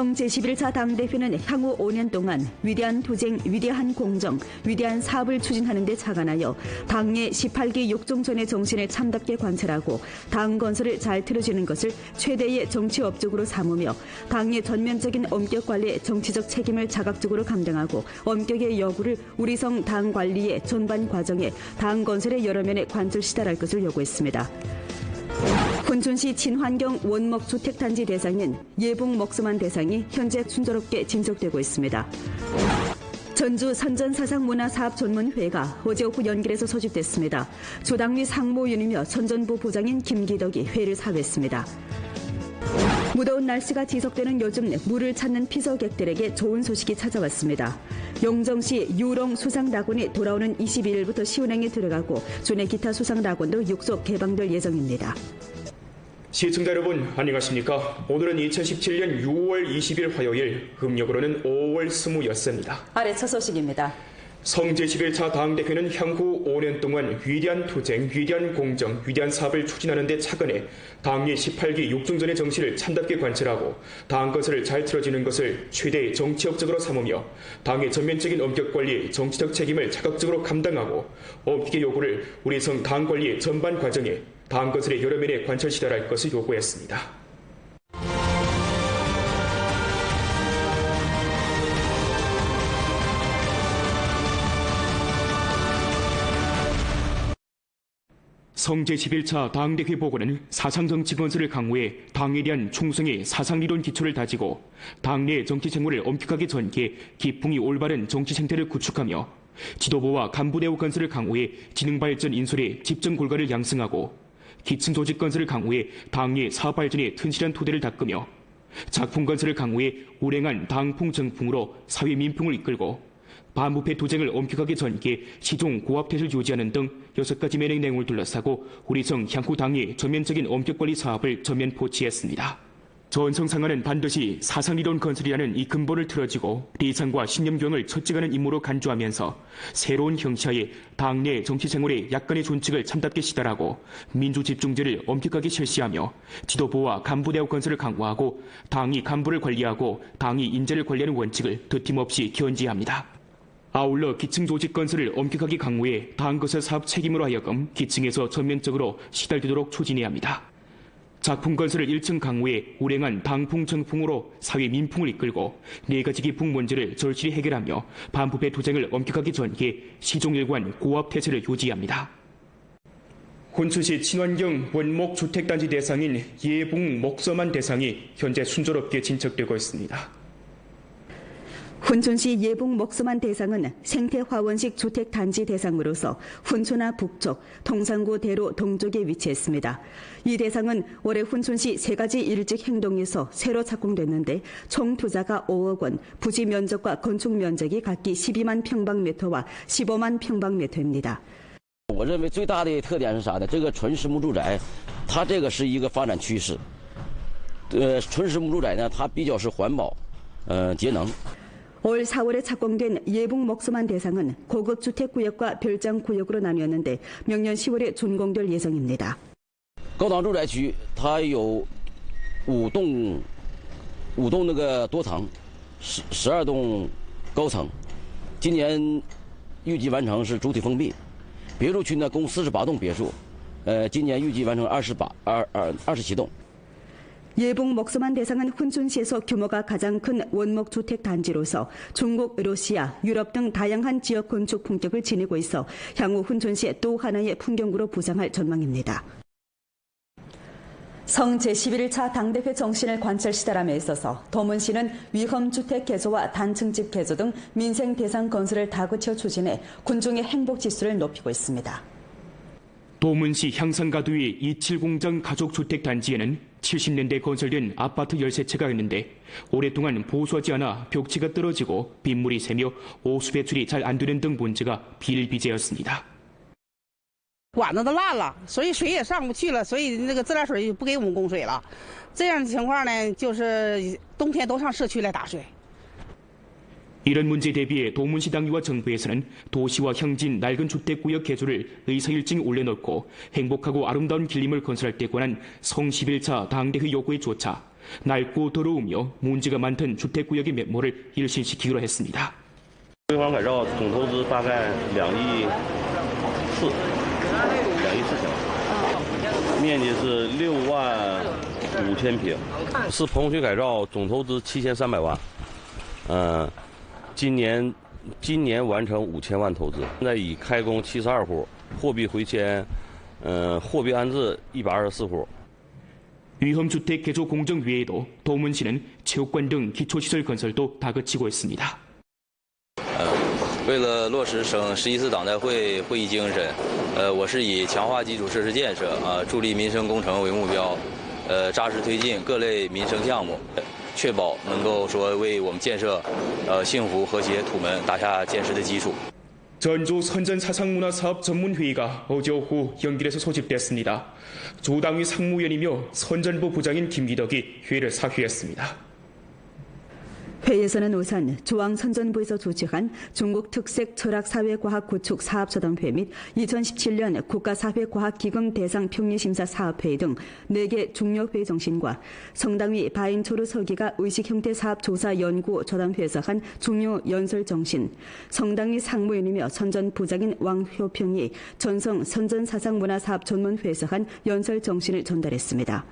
성 제11차 당대회는 향후 5년 동안 위대한 투쟁, 위대한 공정, 위대한 사업을 추진하는 데 착안하여 당의 18기 육종전의 정신을 참답게 관철하고 당 건설을 잘 틀어주는 것을 최대의 정치 업적으로 삼으며 당의 전면적인 엄격 관리의 정치적 책임을 자각적으로 감당하고 엄격의 여부를 우리 성 당 관리의 전반 과정에 당 건설의 여러 면에 관철 시달할 것을 요구했습니다. 훈춘시 친환경 원목 주택단지 대상인 예봉 먹스만 대상이 현재 순조롭게 진척되고 있습니다. 전주 선전사상문화사업전문회가 어제 오후 연길에서 소집됐습니다. 조당리 상무위원이며 선전부 부장인 김기덕이 회를 사회했습니다. 무더운 날씨가 지속되는 요즘 물을 찾는 피서객들에게 좋은 소식이 찾아왔습니다. 영정시 유롱 수상낙원이 돌아오는 22일부터 시운행에 들어가고 주내 기타 수상낙원도 육속 개방될 예정입니다. 시청자 여러분 안녕하십니까? 오늘은 2017년 6월 20일 화요일, 음력으로는 5월 20였습니다. 아래 첫 소식입니다. 성 제11차 당대회는 향후 5년 동안 위대한 투쟁, 위대한 공정, 위대한 사업을 추진하는 데 착안해 당의 18기 육중전의 정신을 참답게 관철하고 당 건설을 잘 틀어주는 것을 최대의 정치 업적으로 삼으며 당의 전면적인 엄격 관리, 정치적 책임을 자각적으로 감당하고 엄격의 요구를 우리 성 당 관리의 전반 과정에 당 건설의 여러 면에 관철 시달할 것을 요구했습니다. 성 제11차 당대회 보고는 사상정치 건설을 강화해 당에 대한 충성의 사상리론 기초를 다지고 당내 정치 생활을 엄격하게 전개해 기풍이 올바른 정치 생태를 구축하며 지도부와 간부 대우 건설을 강화해 지능발전 인솔의 집정 골가를 양성하고 기층 조직 건설을 강화해 당의 사업 발전에 튼실한 토대를 닦으며 작품 건설을 강화해 우랭한 당풍 정풍으로 사회 민풍을 이끌고 반부패 투쟁을 엄격하게 전개해 시종 고압태세를 유지하는 등 6가지 면의 내용을 둘러싸고 우리 성 향후 당의 전면적인 엄격관리 사업을 전면 포치했습니다. 전성상화는 반드시 사상리론 건설이라는 이 근본을 틀어지고 리상과 신념교양을 첫째가는 임무로 간주하면서 새로운 형체의 당내 정치생활의 약간의 존칙을 참답게 시달하고 민주집중제를 엄격하게 실시하며 지도부와 간부대우 건설을 강화하고 당이 간부를 관리하고 당이 인재를 관리하는 원칙을 드팀없이 견지합니다. 아울러 기층 조직 건설을 엄격하게 강화해 당 건설 사업 책임으로 하여금 기층에서 전면적으로 시달되도록 추진해야 합니다. 작품 건설을 1층 강화해 우랭한 당풍 정풍으로 사회 민풍을 이끌고 4가지 기풍 문제를 절실히 해결하며 반부패 투쟁을 엄격하게 전개해 시종일관 고압태세를 유지합니다. 훈춘시 친환경 원목 주택단지 대상인 예봉 먹서만 대상이 현재 순조롭게 진척되고 있습니다. 훈춘시 예봉 먹수만 대상은 생태화원식 주택단지 대상으로서 훈춘하 북쪽, 동산구 대로 동쪽에 위치했습니다. 이 대상은 올해 훈춘시 3가지 일직 행동에서 새로 착공됐는데 총 투자가 5억 원, 부지 면적과 건축 면적이 각기 12만 평방미터와 15만 평방미터입니다. 我认为最大的特点是啥呢？这个纯实木住宅，它这个是一个发展趋势。纯实木住宅呢，它比较是环保，节能。 올 4월에 착공된 예봉 먹수만 대상은 고급 주택구역과 별장구역으로 나뉘었는데 명년 10월에 준공될 예정입니다. 高档住宅区它有5栋那个多层，12栋高层，今年预计完成是主体封闭。别墅区呢共48栋别墅，今年预计完成27栋。 예봉 먹수만 대상은 훈춘시에서 규모가 가장 큰 원목 주택 단지로서 중국, 러시아, 유럽 등 다양한 지역 건축 품격을 지니고 있어 향후 훈춘시의 또 하나의 풍경구로 부상할 전망입니다. 성 제11차 당대회 정신을 관철 시달함에 있어서 도문시는 위험주택 개조와 단층집 개조 등 민생 대상 건설을 다그쳐 추진해 군중의 행복 지수를 높이고 있습니다. 도문시 향산가두의 27공장 가족주택단지에는 70년대 건설된 아파트 13채가 있는데 오랫동안 보수하지 않아 벽지가 떨어지고 빗물이 새며 오수 배출이 잘 안 되는 등 문제가 비일비재였습니다. 管子都烂了，所以水也上不去了，所以那个自来水就不给我们供水了。这样的情况呢，就是冬天都上社区来打水。 이런 문제에 대비해 도문시 당위와 정부에서는 도시와 형진 낡은 주택구역 개조를 의사일정에 올려놓고 행복하고 아름다운 길림을 건설할 때 관한 성 11차 당대회 요구에 쫓아 낡고 더러우며 문제가 많던 주택구역의 면모를 일신시키기로 했습니다. 规划改造总投资大概2亿4千，面积是6万5千平，是棚区改造，总投资7300万，今年完成5000万投资，现在已开工72户，货币回迁，货币安置124户。 위험주택 개조 공정 외에도 도문시는 체육관 등 기초시설 건설도 다그치고 있습니다. 为了落实省11次党代会会议精神，我是以强化基础设施建设助力民生工程为目标，扎实推进各类民生项目，确保能够说为我们建设幸福和谐土门打下坚实的基础。 전주 선전사상문화사업 전문회의가 어제 오후 연길에서 소집됐습니다. 조당위 상무위원이며 선전부 부장인 김기덕이 회의를 사회했습니다. 회의에서는 우선 조항선전부에서 주최한 중국 특색 철학사회과학 구축 사업저담회 및 2017년 국가사회과학기금 대상 평리심사 사업회의 등 4개 중요회의 정신과 성당위 바인초르 서기가 의식형태 사업조사 연구 저담회에서 한 중요 연설 정신, 성당위 상무위원이며 선전부장인 왕효평이 전성 선전사상문화사업 전문회에서 한 연설 정신을 전달했습니다.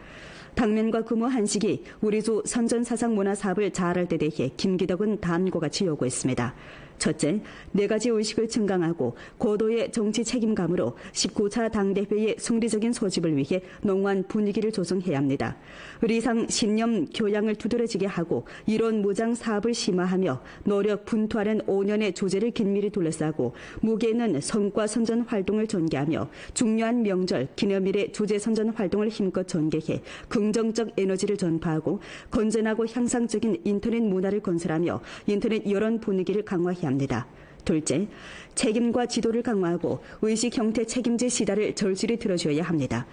당면과 규모 한식이 우리조 선전사상문화사업을 잘할 때 대해 김기덕은 다음과 같이 요구했습니다. 첫째, 4가지 의식을 증강하고 고도의 정치 책임감으로 19차 당대회의 승리적인 소집을 위해 농후한 분위기를 조성해야 합니다. 의리상 신념 교양을 두드러지게 하고 이론 무장 사업을 심화하며 노력 분투하는 5년의 주제를 긴밀히 둘러싸고 무게 있는 성과 선전 활동을 전개하며 중요한 명절, 기념일의 주제 선전 활동을 힘껏 전개해 긍정적 에너지를 전파하고 건전하고 향상적인 인터넷 문화를 건설하며 인터넷 여론 분위기를 강화해야 합니다. 둘째, 책임과 지도를 강화하고 의식 형태 책임제 시다를 절실히 들어줘야 합니다.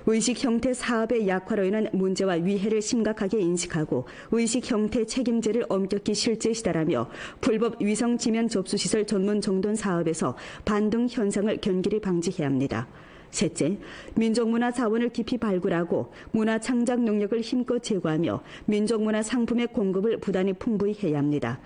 의식 형태 사업의 약화로 인한 문제와 위해를 심각하게 인식하고 의식 형태 책임제를 엄격히 실제 시달하며 불법 위성 지면 접수 시설 전문 정돈 사업에서 반등 현상을 견기리 방지해야 합니다. 셋째, 민족문화 자원을 깊이 발굴하고 문화 창작 능력을 힘껏 제고하며 민족문화 상품의 공급을 부단히 풍부히 해야 합니다.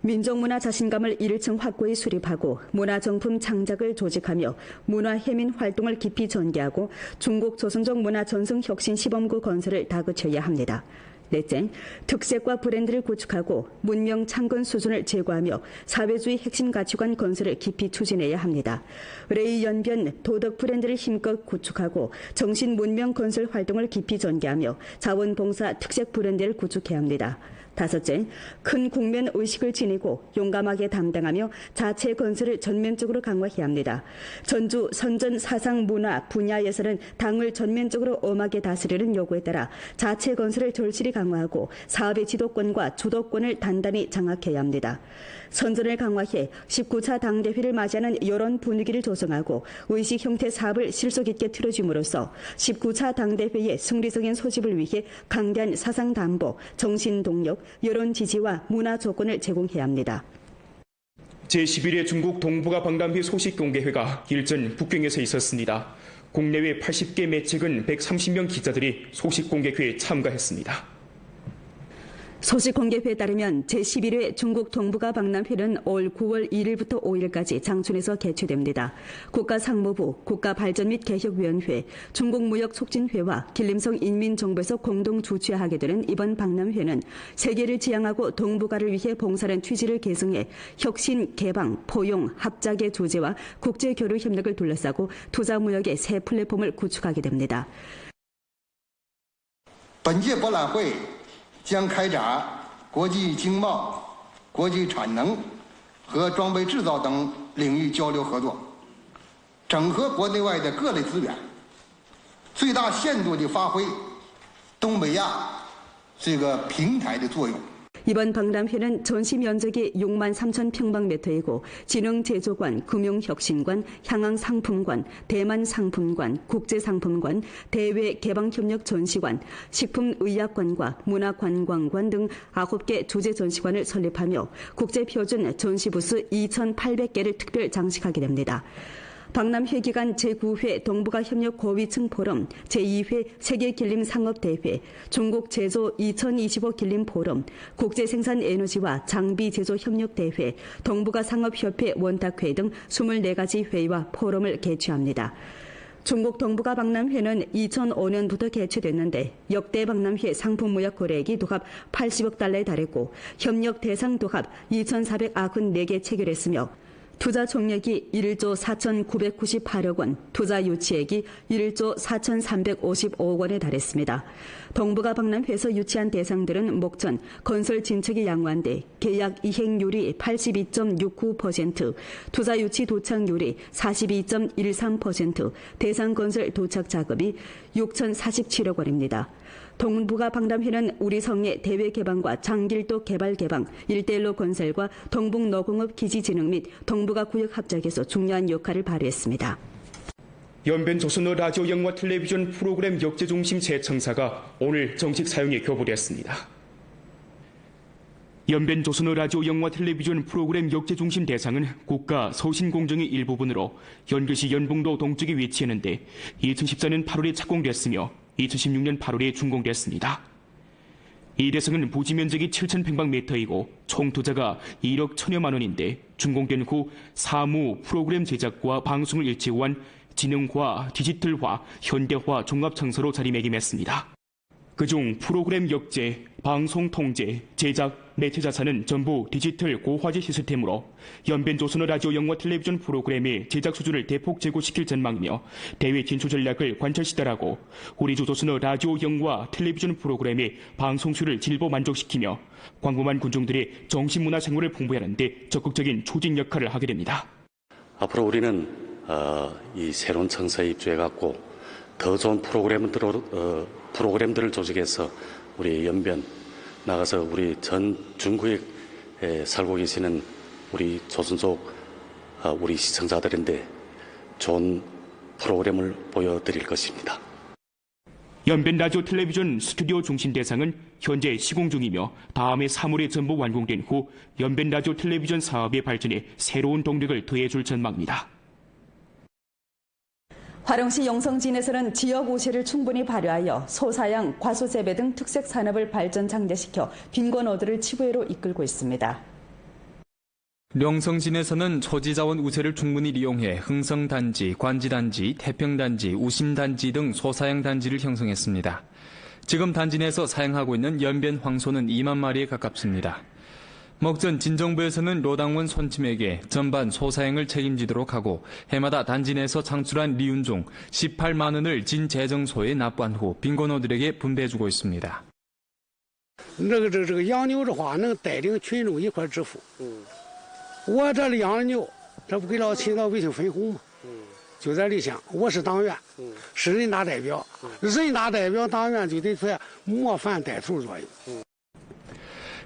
민족문화 자신감을 1층 확고히 수립하고 문화정품 창작을 조직하며 문화해민 활동을 깊이 전개하고 중국 조선족 문화 전승 혁신 시범구 건설을 다그쳐야 합니다. 넷째, 특색과 브랜드를 구축하고 문명 창건 수준을 제고하며 사회주의 핵심 가치관 건설을 깊이 추진해야 합니다. 의례 연변 도덕 브랜드를 힘껏 구축하고 정신 문명 건설 활동을 깊이 전개하며 자원봉사 특색 브랜드를 구축해야 합니다. 다섯째, 큰 국면 의식을 지니고 용감하게 담당하며 자체 건설을 전면적으로 강화해야 합니다. 전주 선전 사상 문화 분야에서는 당을 전면적으로 엄하게 다스리는 요구에 따라 자체 건설을 절실히 강화하고 사업의 지도권과 주도권을 단단히 장악해야 합니다. 선전을 강화해 19차 당대회를 맞이하는 여론 분위기를 조성하고 의식 형태 사업을 실속 있게 틀어줌으로써 19차 당대회의 승리적인 소집을 위해 강대한 사상 담보, 정신 동력, 여론 지지와 문화 조건을 제공해야 합니다. 제11회 중국 동북아 박람회 소식 공개회가 일전 북경에서 있었습니다. 국내외 80개 매체근 130명 기자들이 소식 공개회에 참가했습니다. 소식 공개회에 따르면 제11회 중국 동북아 박람회는 올 9월 1일부터 5일까지 장춘에서 개최됩니다. 국가상무부, 국가발전 및 개혁위원회, 중국무역촉진회와 길림성 인민정부에서 공동 주최하게 되는 이번 박람회는 세계를 지향하고 동북아를 위해 봉사하는 취지를 계승해 혁신, 개방, 포용, 합작의 주제와 국제교류 협력을 둘러싸고 투자무역의 새 플랫폼을 구축하게 됩니다. 本届博览会将开展国际经贸、国际产能和装备制造等领域交流合作，整合国内外的各类资源，最大限度地发挥东北亚这个平台的作用。 이번 박람회는 전시 면적이 6만 3천 평방미터이고 진흥제조관, 금융혁신관, 향항상품관, 대만상품관, 국제상품관, 대외개방협력전시관, 식품의약관과 문화관광관 등 9개 주재 전시관을 설립하며 국제표준 전시부스 2,800개를 특별 장식하게 됩니다. 박람회 기간 제9회 동북아 협력 고위층 포럼, 제2회 세계 길림 상업대회, 중국 제조 2025 길림 포럼, 국제생산 에너지와 장비 제조 협력 대회, 동북아 상업협회 원탁회 등 24가지 회의와 포럼을 개최합니다. 중국 동북아 박람회는 2005년부터 개최됐는데 역대 박람회 상품무역 거래액이 도합 80억 달러에 달했고 협력 대상 도합 2,494개 체결했으며 투자 총액이 1조 4,998억 원, 투자 유치액이 1조 4,355억 원에 달했습니다. 동북아 박람회에서 유치한 대상들은 목전, 건설 진척이 양호한데 계약 이행률이 82.69%, 투자 유치 도착률이 42.13%, 대상 건설 도착 자금이 6,047억 원입니다. 동북아 박람회는 우리 성의 대외 개방과 장길도 개발 개방, 일대일로 건설과 동북노공업 기지 진흥 및 동북아 구역 합작에서 중요한 역할을 발휘했습니다. 연변 조선어 라디오 영화 텔레비전 프로그램 역제중심 재청사가 오늘 정식 사용에 교부됐습니다. 연변 조선어 라디오 영화 텔레비전 프로그램 역제중심 대상은 국가 서신공정의 일부분으로 연교시 연봉도 동쪽에 위치했는데 2014년 8월에 착공됐으며 2016년 8월에 준공됐습니다. 이 대상은 부지 면적이 7,100방미터이고 총 투자가 1억 1,000여만 원인데 준공된 후 사무, 프로그램 제작과 방송을 일체화한 지능화, 디지털화, 현대화 종합청사로 자리매김했습니다. 그중 프로그램 역제, 방송 통제, 제작, 매체 자산은 전부 디지털 고화질 시스템으로 연변 조선어 라디오 영화 텔레비전 프로그램의 제작 수준을 대폭 제고시킬 전망이며 대외 진출 전략을 관철시달하고 우리 조선어 라디오 영화 텔레비전 프로그램의 방송수를 질보 만족시키며 광범한 군중들의 정신문화 생활을 풍부하는 데 적극적인 조직 역할을 하게 됩니다. 앞으로 우리는 이 새로운 청사에 입주해갖고 더 좋은 프로그램들을 조직해서 우리 연변 나가서 우리 전 중구에 살고 계시는 우리 조선족 우리 시청자들인데 좋은 프로그램을 보여드릴 것입니다. 연변 라디오 텔레비전 스튜디오 중심 대상은 현재 시공 중이며 다음해 3월에 전부 완공된 후 연변 라디오 텔레비전 사업의 발전에 새로운 동력을 더해줄 전망입니다. 화령시 영성진에서는 지역 우시를 충분히 발휘하여 소사양, 과수재배 등 특색 산업을 발전 장려시켜 빈곤어들을 치부회로 이끌고 있습니다. 영성진에서는 초지자원 우세를 충분히 이용해 흥성단지, 관지단지, 태평단지, 우심단지 등 소사양 단지를 형성했습니다. 지금 단지 내에서 사용하고 있는 연변 황소는 2만 마리에 가깝습니다. 먹전 진정부에서는 로당원 손침에게 전반 소사행을 책임지도록 하고 해마다 단지 내에서 창출한 리윤종 18만 원을 진재정소에 납부한 후 빈곤어들에게 분배해주고 있습니다. 这个养牛的话，能带领群众一块致富。我这里养牛，这不给老秦老百姓分红吗？就在理想，我是党员，是人大代表，人大代表党员就得在模范带头作用。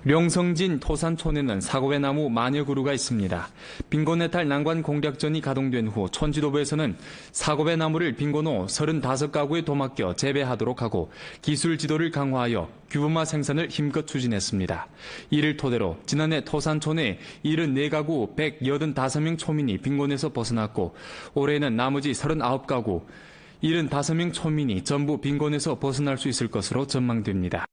령성진 토산촌에는 사고배 나무 만여 그루가 있습니다. 빈곤해탈 난관 공략전이 가동된 후 촌지도부에서는 사고배 나무를 빈곤호 35가구에 도맡겨 재배하도록 하고 기술 지도를 강화하여 규범화 생산을 힘껏 추진했습니다. 이를 토대로 지난해 토산촌에 74가구 185명 초민이 빈곤에서 벗어났고 올해는 나머지 39가구 75명 초민이 전부 빈곤에서 벗어날 수 있을 것으로 전망됩니다.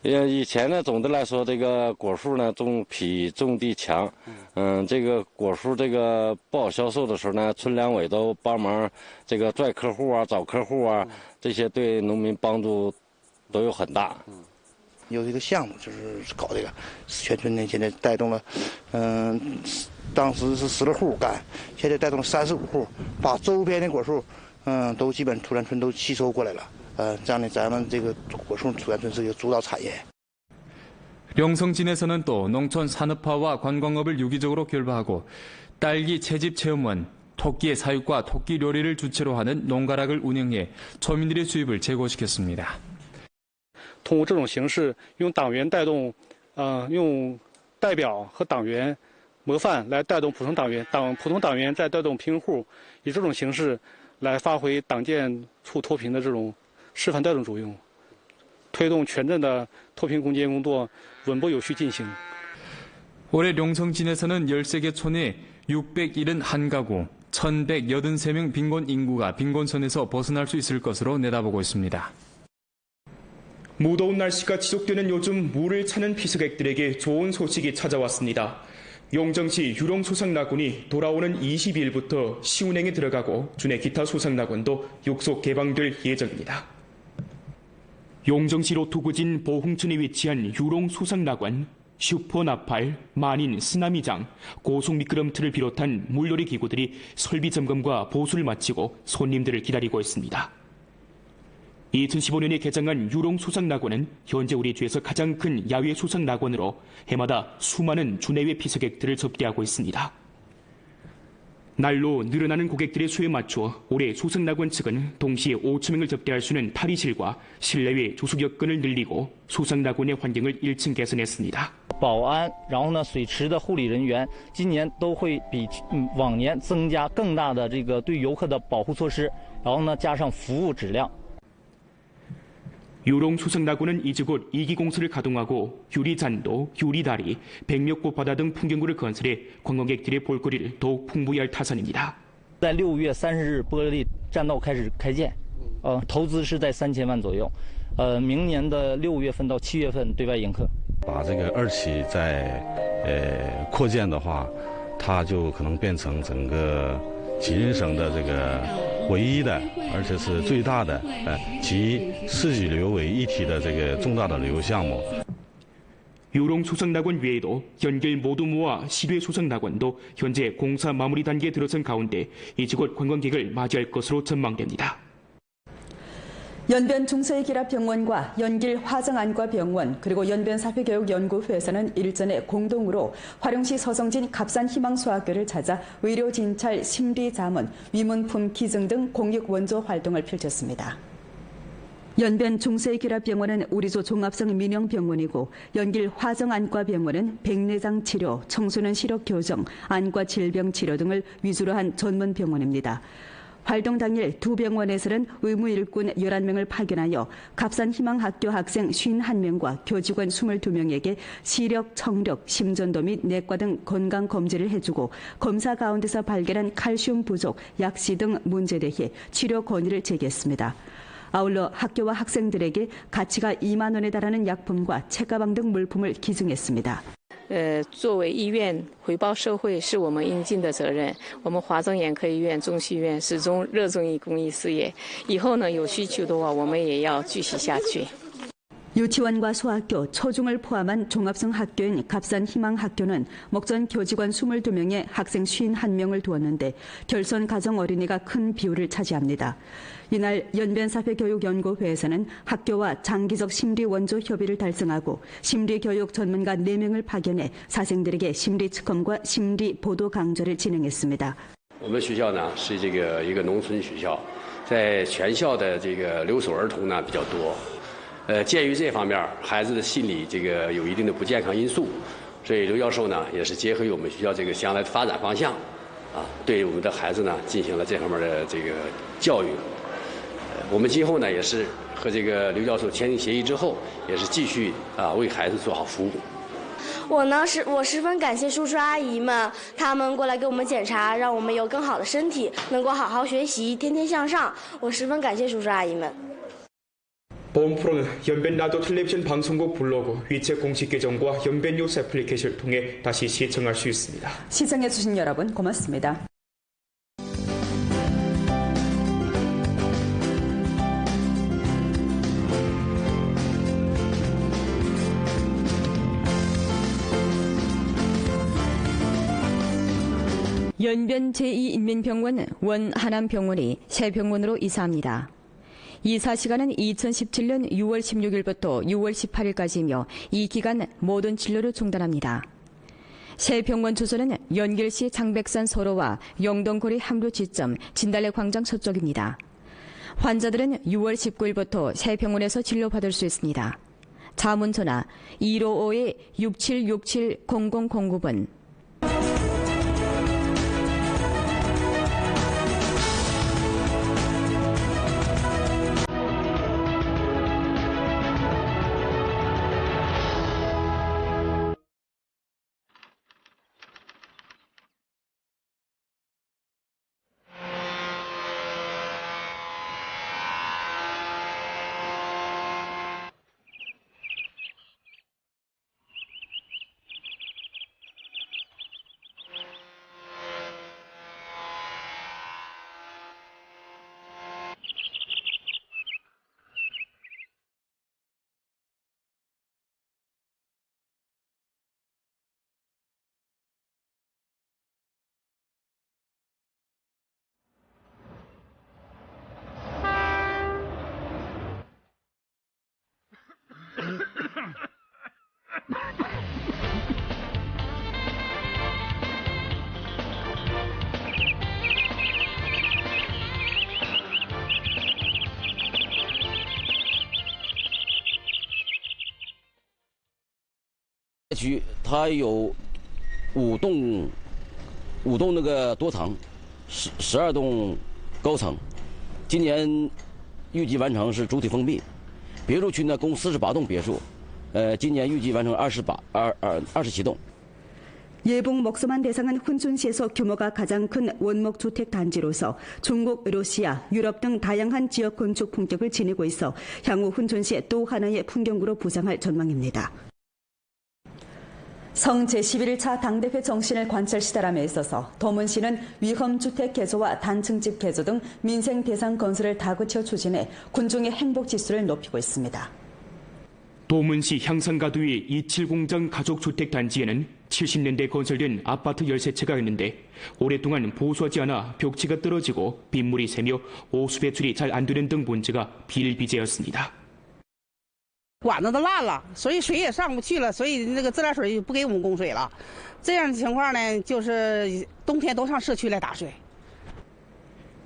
以前呢，总的来说，这个果树呢种比种地强。这个果树这个不好销售的时候呢，村两委都帮忙这个拽客户啊、找客户啊，这些对农民帮助都有很大。有一个项目就是搞这个，全村呢现在带动了，当时是16户干，现在带动了35户，把周边的果树，都基本土山村都吸收过来了。 这样呢，咱们这个果树土山村是一个主导产业。 령성진에서는 또 농촌 산업화와 관광업을 유기적으로 결부하고 딸기 채집 체험원, 토끼의 사육과 토끼 요리를 주체로 하는 농가락을 운영해 초민들의 수입을 제고시켰습니다. 通过这种形式，用党员带动用代表和党员模范来带动普通党员再带动贫户，以这种形式来发挥党建促脱贫的这种示范带动作用，推动全镇的脱贫攻坚工作稳步有序进行。 올해 룡성진에서는 13개 촌에 671가구, 1183명 빈곤 인구가 빈곤선에서 벗어날 수 있을 것으로 내다보고 있습니다. 무더운 날씨가 지속되는 요즘 물을 찾는 피서객들에게 좋은 소식이 찾아왔습니다. 용정시 유롱소상낙원이 돌아오는 22일부터 시운행에 들어가고 주내 기타 소상낙원도 육속 개방될 예정입니다. 용정시 로토구진 보흥촌에 위치한 유롱소상낙원, 슈퍼나팔, 만인, 쓰나미장, 고속미끄럼틀을 비롯한 물놀이 기구들이 설비 점검과 보수를 마치고 손님들을 기다리고 있습니다. 2015년에 개장한 유롱소상낙원은 현재 우리 주에서 가장 큰 야외 소상낙원으로 해마다 수많은 주내외 피서객들을 접대하고 있습니다. 날로 늘어나는 고객들의 수에 맞춰 올해 소상낙원 측은 동시에 5,000명을 접대할 수 있는 탈의실과 실내외 조숙 여건을 늘리고 소상낙원의 환경을 1층 개선했습니다. 保安，然后呢，水池的护理人员今年都会比往年增加更大的这个对游客的保护措施，然后呢，加上服务质量。 유롱소상낙원은 이제 곧 2기 공사를 가동하고 유리잔도, 유리다리, 백력고 바다 등 풍경구를 건설해 관광객들의 볼거리를 더욱 풍부히 할 타산입니다. 在6月30日玻璃栈道开始开建，投资是在3000万左右，明年的6月份到7月份对外迎客。把这个2期再扩建的话，它就可能变成整个吉林省的这个 唯一的，而且是最大的，集市级旅游为一体的这个重大的旅游项目。 유롱소상낙원 외에도 연길 모두모와 시뢰소상낙원도 현재 공사 마무리 단계에 들어선 가운데 이제 곧 관광객을 맞이할 것으로 전망됩니다. 연변 중서의결합병원과 연길 화정안과병원 그리고 연변 사회교육연구회에서는 일전에 공동으로 화룡시 서성진 갑산희망소학교를 찾아 의료 진찰, 심리 자문, 위문품 기증 등 공익 원조 활동을 펼쳤습니다. 연변 중서의결합병원은 우리소 종합성 민영병원이고 연길 화정안과병원은 백내장 치료, 청소년 시력 교정, 안과 질병 치료 등을 위주로 한 전문 병원입니다. 활동 당일 두 병원에서는 의무 일꾼 11명을 파견하여 갑산희망학교 학생 51명과 교직원 22명에게 시력, 청력, 심전도 및 내과 등 건강검진을 해주고 검사 가운데서 발견한 칼슘 부족, 약시 등 문제에 대해 치료 건의를 제기했습니다. 아울러 학교와 학생들에게 가치가 2만 원에 달하는 약품과 책가방 등 물품을 기증했습니다. 作为医院回报社会是我们应尽的责任。我们华中眼科医院、中西医院始终热衷于公益事业。以后呢，有需求的话，我们也要继续下去。 유치원과 소학교, 초중을 포함한 종합성 학교인 갑산희망학교는 목전 교직원 22명에 학생 51명을 두었는데 결손 가정 어린이가 큰 비율을 차지합니다. 이날 연변사회교육연구회에서는 학교와 장기적 심리 원조 협의를 달성하고 심리교육 전문가 4명을 파견해 사생들에게 심리 측검과 심리 보도 강좌를 진행했습니다. 我们学校呢是一个农村学校，在全校的这个留守儿童呢比较多。 鉴于这方面孩子的心理有一定的不健康因素，所以刘教授呢也是结合于我们学校将来的发展方向，对我们的孩子呢进行了这方面的教育。我们今后呢也是和刘教授签订协议之后，也是继续为孩子做好服务。 我十分感谢叔叔阿姨们，他们过来给我们检查，让我们有更好的身体，能够好好学习，天天向上。我十分感谢叔叔阿姨们。 본 프로는 연변 라디오 텔레비전 방송국 블로그, 위챗 공식 계정과 연변 뉴스 애플리케이션을 통해 다시 시청할 수 있습니다. 시청해주신 여러분 고맙습니다. 연변 제2인민병원 원하남병원이 새 병원으로 이사합니다. 이사 시간은 2017년 6월 16일부터 6월 18일까지이며 이 기간 모든 진료를 중단합니다. 새 병원 주소는 연길시 장백산 서로와 영동거리 항로 지점 진달래 광장 서쪽입니다. 환자들은 6월 19일부터 새 병원에서 진료받을 수 있습니다. 자문전화 155-6767-0009번.区它有5栋那个多层，12栋高层，今年预计完成是主体封闭。别墅区呢共48栋别墅，今年预计完成27栋。 예봉 먹서만 대상은 훈춘시에서 규모가 가장 큰 원목 주택 단지로서 중국, 러시아, 유럽 등 다양한 지역 건축 품격을 지니고 있어 향후 훈춘시의 또 하나의 풍경구로 부상할 전망입니다. 성 제11차 당대회 정신을 관철 시달함에 있어서 도문시는 위험주택 개조와 단층집 개조 등 민생 대상 건설을 다그쳐 추진해 군중의 행복 지수를 높이고 있습니다. 도문시 향산가두의 27공장 가족주택단지에는 70년대 건설된 아파트 13채가 있는데 오랫동안 보수하지 않아 벽체가 떨어지고 빗물이 새며 오수 배출이 잘 안 되는 등 문제가 비일비재였습니다. 管子都烂了，所以水也上不去了，所以那个自来水就不给我们供水了。这样的情况呢，就是冬天都上社区来打水。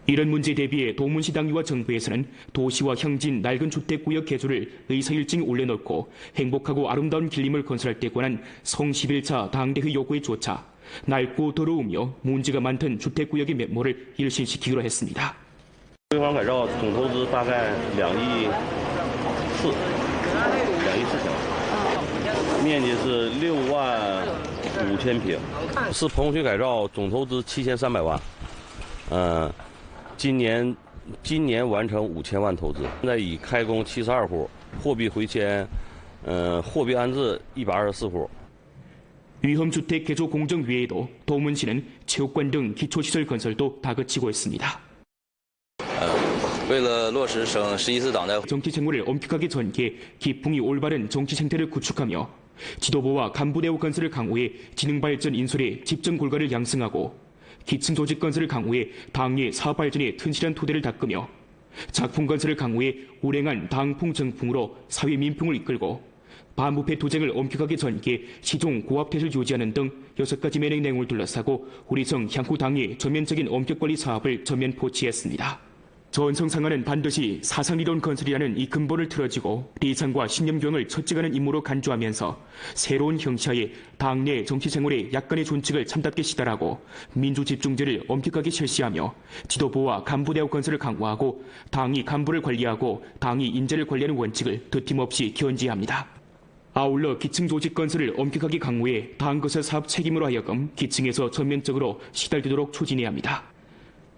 이런 문제 대비해 도문시 당위와 정부에서는 도시와 향진 낡은 주택구역 개조를 의사일증에 올려놓고 행복하고 아름다운 길림을 건설할 때 관한 성 11차 당대회 요구에 쫓아 낡고 더러우며 문제가 많던 주택구역의 면모를 일신시키기로 했습니다. 规划改造总投资大概2亿4千万，面积是6万5千平，是棚区改造总投资7300万，今年完成5000万投资，现在已开工72户，货币回迁，货币安置124户。 위험주택 개조 공정 외에도 도문시는 체육관 등 기초시설 건설도 다그치고 있습니다. 为了落实省11次党代会 정치 생활을 엄격하게 전개해 기풍이 올바른 정치 생태를 구축하며 지도부와 간부대우 건설을 강화해 지능발전 인솔에 집정 골가를 양성하고 기층 조직 건설을 강화해 당의 사업 발전에 튼실한 토대를 닦으며 작품 건설을 강화해 우랭한 당풍 정풍으로 사회 민풍을 이끌고 반부패 투쟁을 엄격하게 전개해 시종 고압태를 유지하는 등 6가지 매력 내용을 둘러싸고 우리 성 향후 당의 전면적인 엄격관리 사업을 전면 포치했습니다. 전성상화는 반드시 사상이론 건설이라는 이 근본을 틀어지고 리상과 신념교양을 첫째가는 임무로 간주하면서 새로운 형식의 당내 정치생활의 약간의 존칙을 참답게 시달하고 민주집중제를 엄격하게 실시하며 지도부와 간부대우 건설을 강화하고 당이 간부를 관리하고 당이 인재를 관리하는 원칙을 드팀없이 견지합니다. 아울러 기층 조직 건설을 엄격하게 강화해 당거설 사업 책임으로 하여금 기층에서 전면적으로 시달되도록 추진해야 합니다.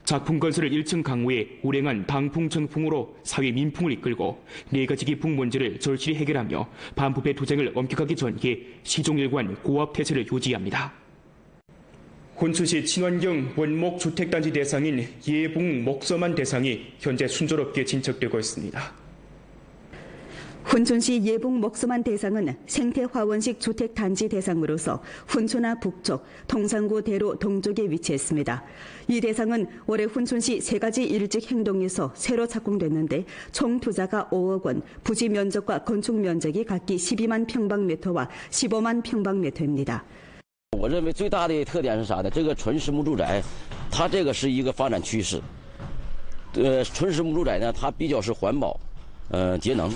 작품 건설을 1층 강화해 우랭한 당풍 정풍으로 사회 민풍을 이끌고 4가지 기풍 문제를 절실히 해결하며 반부패 투쟁을 엄격하게 전개해 시종일관 고압 태세를 유지합니다. 훈춘시 친환경 원목 주택단지 대상인 예봉 먹서만 대상이 현재 순조롭게 진척되고 있습니다. 훈춘시 예봉 먹서만 대상은 생태화원식 주택단지 대상으로서 훈춘하 북쪽, 동산구 대로 동쪽에 위치했습니다. 이 대상은 올해 훈춘시 3가지 일직 행동에서 새로 착공됐는데 총 투자가 5억 원, 부지 면적과 건축 면적이 각기 12만 평방미터와 15만 평방미터입니다. 我认为最大的特点是啥呢？这个纯实木住宅，它这个是一个发展趋势。纯实木住宅呢，它比较是环保，节能。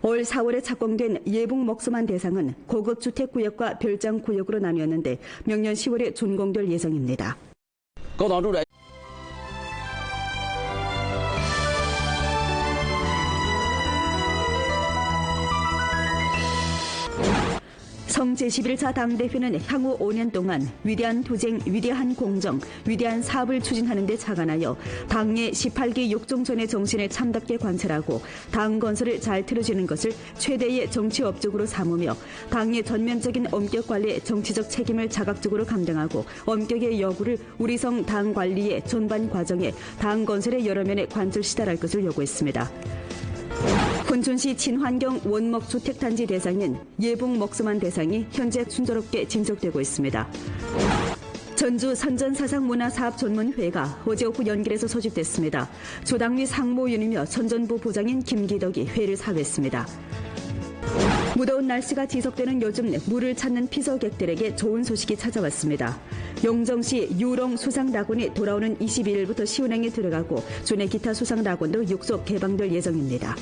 올 4월에 착공된 예북 먹소만 대상은 고급 주택구역과 별장구역으로 나뉘었는데 명년 10월에 준공될 예정입니다. 高档住宅 성 제11차 당대회는 향후 5년 동안 위대한 투쟁, 위대한 공정, 위대한 사업을 추진하는 데 착안하여 당의 18기 육종전의 정신을 참답게 관철하고 당 건설을 잘 틀어주는 것을 최대의 정치 업적으로 삼으며 당의 전면적인 엄격 관리의 정치적 책임을 자각적으로 감당하고 엄격의 여부를 우리 성 당 관리의 전반 과정에 당 건설의 여러 면에 관철 시달할 것을 요구했습니다. 훈춘시 친환경 원목주택단지 대상인 예북 먹소만 대상이 현재 순조롭게 진척되고 있습니다. 전주 선전사상문화사업전문회가 어제 오후 연길에서 소집됐습니다. 조당위 상무위원이며 선전부 부장인 김기덕이 회를 사회했습니다. 무더운 날씨가 지속되는 요즘 물을 찾는 피서객들에게 좋은 소식이 찾아왔습니다. 용정시 유롱 수상낙원이 돌아오는 22일부터 시운행에 들어가고 주내 기타 수상낙원도 육속 개방될 예정입니다.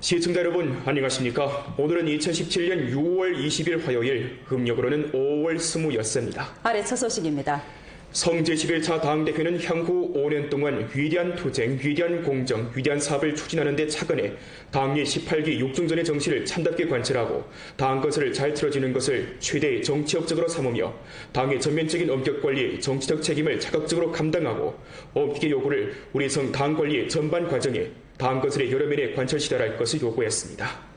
시청자 여러분 안녕하십니까? 오늘은 2017년 6월 20일 화요일, 음력으로는 5월 20였습니다. 아래 첫 소식입니다. 성 제11차 당대회는 향후 5년 동안 위대한 투쟁, 위대한 공정, 위대한 사업을 추진하는 데 착안해 당의 18기 육중전의 정신을 참답게 관철하고 당 건설을 잘 틀어주는 것을 최대의 정치 업적으로 삼으며 당의 전면적인 엄격 관리의 정치적 책임을 자각적으로 감당하고 엄격의 요구를 우리 성 당 관리의 전반 과정에 당 건설의 여러 면에 관철 시달할 것을 요구했습니다.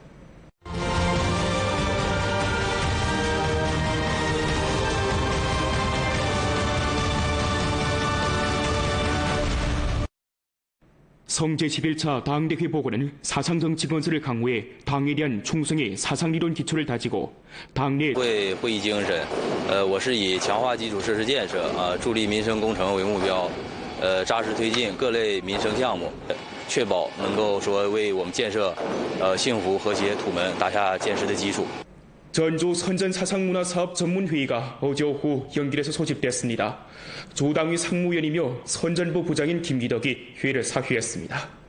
성 제11차 당대회 보고는 사상정치 건설을 강화해 당에 대한 충성의 사상리론 기초를 다지고 당내会议精神，我是以强化基础设施建设助力民生工程为目标，扎实推进各类民生项目，确保能够说为我们建设幸福和谐土门打下坚实的基础。 전주 선전사상문화사업전문회의가 어제 오후 연길에서 소집됐습니다. 조당위 상무위원이며 선전부 부장인 김기덕이 회의를 사회했습니다.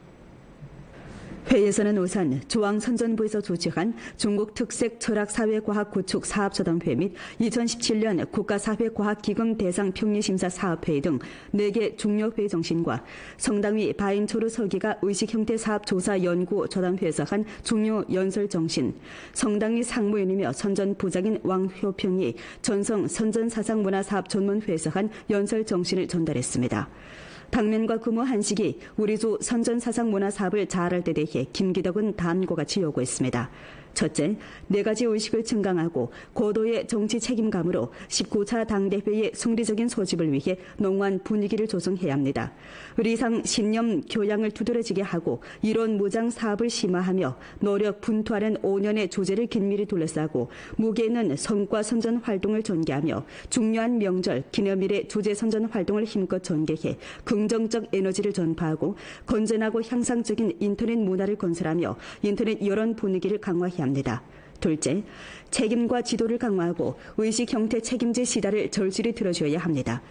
회의에서는 우선 조항선전부에서 조직한 중국 특색 철학사회과학 구축 사업처담회 및 2017년 국가사회과학기금 대상 평리심사 사업회의 등 4개 중요 회의 정신과 성당위 바인초르 서기가 의식형태 사업조사 연구 저담회에서 한 중요 연설 정신, 성당위 상무위원이며 선전부장인 왕효평이 전성 선전사상문화사업전문회에서 한 연설 정신을 전달했습니다. 당면과 규모 한식이 우리조 선전사상문화사업을 잘할 때 대해 김기덕은 다음과 같이 요구했습니다. 첫째, 4가지 의식을 증강하고 고도의 정치 책임감으로 19차 당대회의 승리적인 소집을 위해 농후한 분위기를 조성해야 합니다. 의리상 신념 교양을 두드러지게 하고 이론 무장 사업을 심화하며 노력 분투하는 5년의 주제를 긴밀히 둘러싸고 무게 있는 성과 선전 활동을 전개하며 중요한 명절, 기념일의 주제 선전 활동을 힘껏 전개해 긍정적 에너지를 전파하고 건전하고 향상적인 인터넷 문화를 건설하며 인터넷 여론 분위기를 강화해야 합니다. 둘째, 책임과 지도를 강화하고 의식 형태 책임제 시다를 절실히 들어줘야 합니다.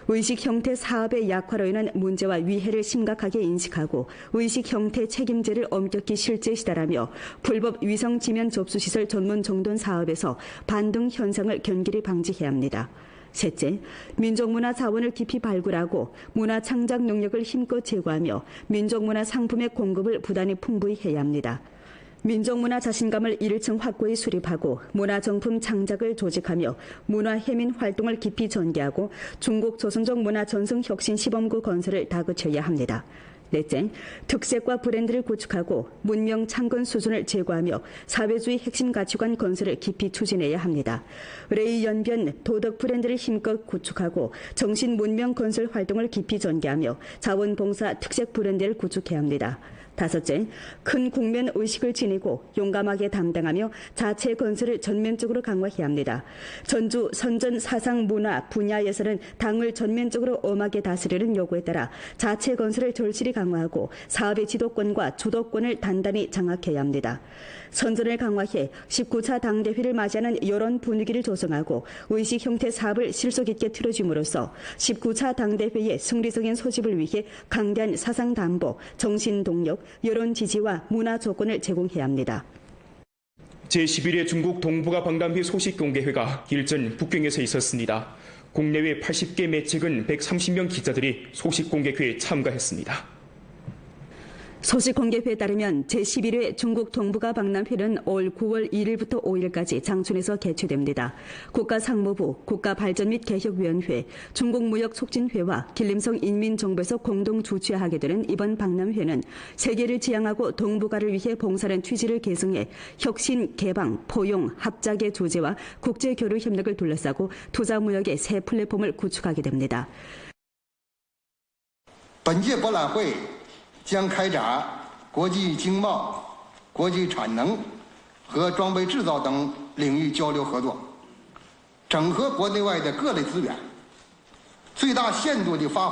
의식 형태 사업의 약화로 인한 문제와 위해를 심각하게 인식하고 의식 형태 책임제를 엄격히 실제 시달하며 불법 위성 지면 접수시설 전문 정돈 사업에서 반등 현상을 견고히 방지해야 합니다. 셋째, 민족문화 자원을 깊이 발굴하고 문화 창작 능력을 힘껏 제고하며 민족문화 상품의 공급을 부단히 풍부히 해야 합니다. 민족문화 자신감을 1층 확고히 수립하고 문화정품 창작을 조직하며 문화해민 활동을 깊이 전개하고 중국 조선족 문화 전승혁신 시범구 건설을 다그쳐야 합니다. 넷째, 특색과 브랜드를 구축하고 문명 창건 수준을 제고하며 사회주의 핵심 가치관 건설을 깊이 추진해야 합니다. 의례 연변 도덕 브랜드를 힘껏 구축하고 정신 문명 건설 활동을 깊이 전개하며 자원봉사 특색 브랜드를 구축해야 합니다. 다섯째, 큰 국면 의식을 지니고 용감하게 담당하며 자체 건설을 전면적으로 강화해야 합니다. 전주 선전 사상 문화 분야에서는 당을 전면적으로 엄하게 다스리는 요구에 따라 자체 건설을 절실히 강화하고 사업의 지도권과 주도권을 단단히 장악해야 합니다. 선전을 강화해 19차 당대회를 맞이하는 여론 분위기를 조성하고 의식 형태 사업을 실속 있게 틀어줌으로써 19차 당대회의 승리적인 소집을 위해 강대한 사상 담보, 정신 동력, 여론 지지와 문화 조건을 제공해야 합니다. 제11회 중국 동북아 박람회 소식 공개회가 일전 북경에서 있었습니다. 국내외 80개 매체근 130명 기자들이 소식 공개회에 참가했습니다. 소식 공개회에 따르면 제11회 중국 동북아 박람회는 올 9월 1일부터 5일까지 장춘에서 개최됩니다. 국가상무부, 국가발전 및 개혁위원회, 중국무역촉진회와 길림성 인민정부에서 공동 주최하게 되는 이번 박람회는 세계를 지향하고 동북아를 위해 봉사하는 취지를 계승해 혁신, 개방, 포용, 합작의 조제와 국제교류 협력을 둘러싸고 투자무역의 새 플랫폼을 구축하게 됩니다. 本届博览会将开展国际经贸、国际产能和装备制造等领域交流合作，整合国内外的各类资源，最大限度地发挥